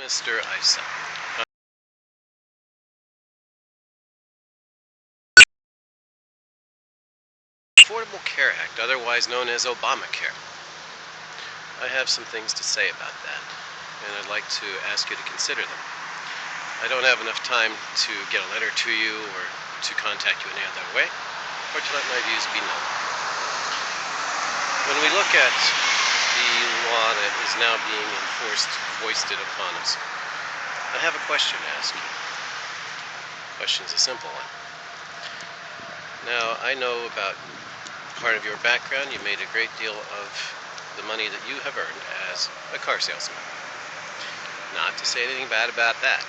Mr. Issa. Affordable Care Act, otherwise known as Obamacare. I have some things to say about that, and I'd like to ask you to consider them. I don't have enough time to get a letter to you or to contact you any other way, or to let my views be known. When we look at the law that is now being foisted upon us, I have a question to ask you. The question's a simple one. Now, I know about part of your background. You made a great deal of the money that you have earned as a car salesman. Not to say anything bad about that.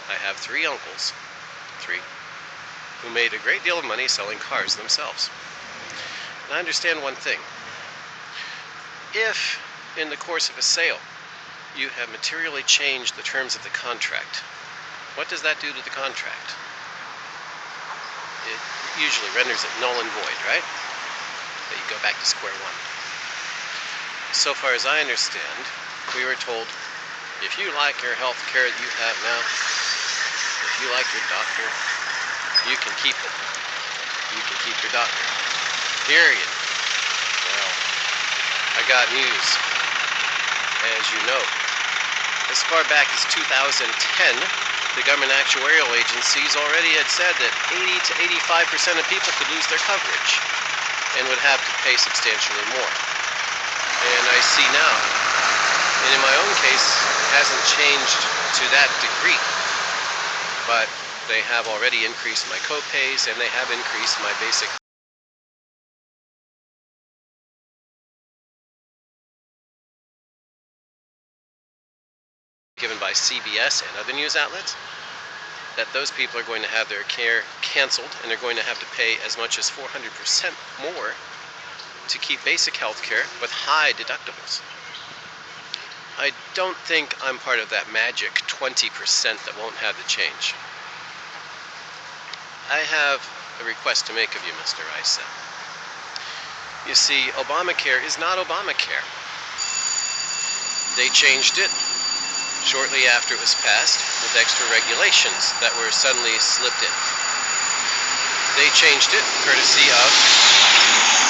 I have three uncles, who made a great deal of money selling cars themselves. And I understand one thing. If, in the course of a sale, you have materially changed the terms of the contract, what does that do to the contract? It usually renders it null and void, right? That you go back to square one. So far as I understand, we were told, if you like your health care that you have now, if you like your doctor, you can keep it. You can keep your doctor. Period. Well, I got news. As you know, as far back as 2010, the government actuarial agencies already had said that 80 to 85% of people could lose their coverage and would have to pay substantially more. And I see now, and in my own case, it hasn't changed to that degree, but they have already increased my co-pays and they have increased my basic given by CBS and other news outlets, that those people are going to have their care canceled and they're going to have to pay as much as 400% more to keep basic health care with high deductibles. I don't think I'm part of that magic 20% that won't have the change. I have a request to make of you, Mr. Issa. You see, Obamacare is not Obamacare. They changed it shortly after it was passed with extra regulations that were suddenly slipped in. They changed it courtesy of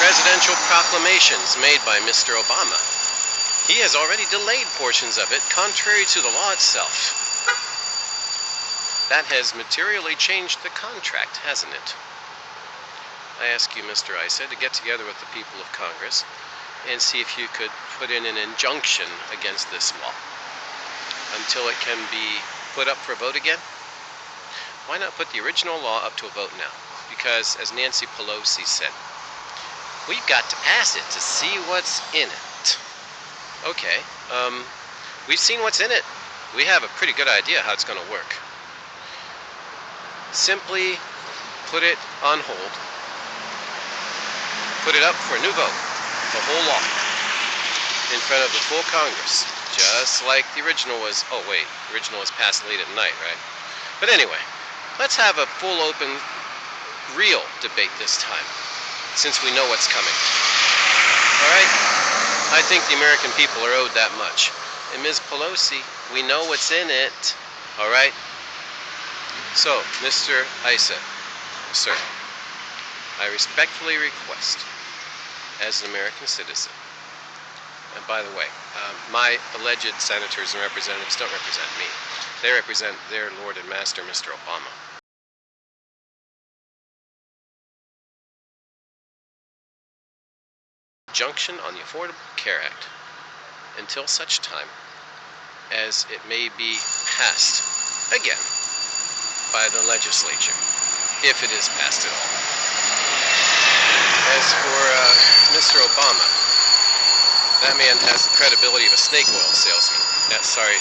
presidential proclamations made by Mr. Obama. He has already delayed portions of it, contrary to the law itself. That has materially changed the contract, hasn't it? I ask you, Mr. Issa, to get together with the people of Congress and see if you could put in an injunction against this law until it can be put up for a vote again. Why not put the original law up to a vote now? Because, as Nancy Pelosi said, we've got to pass it to see what's in it. Okay, we've seen what's in it. We have a pretty good idea how it's going to work. Simply put it on hold. Put it up for a new vote. The whole law. In front of the full Congress. Just like the original was. Oh wait, the original was passed late at night, right? But anyway, let's have a full, open, real debate this time, since we know what's coming. Alright? I think the American people are owed that much. And Ms. Pelosi, we know what's in it. Alright? So, Mr. Issa, sir, I respectfully request, as an American citizen, and by the way, my alleged senators and representatives don't represent me. They represent their Lord and Master, Mr. Obama. Injunction on the Affordable Care Act until such time as it may be passed again by the legislature, if it is passed at all. As for Mr. Obama, that man has the credibility of a snake oil salesman. Sorry,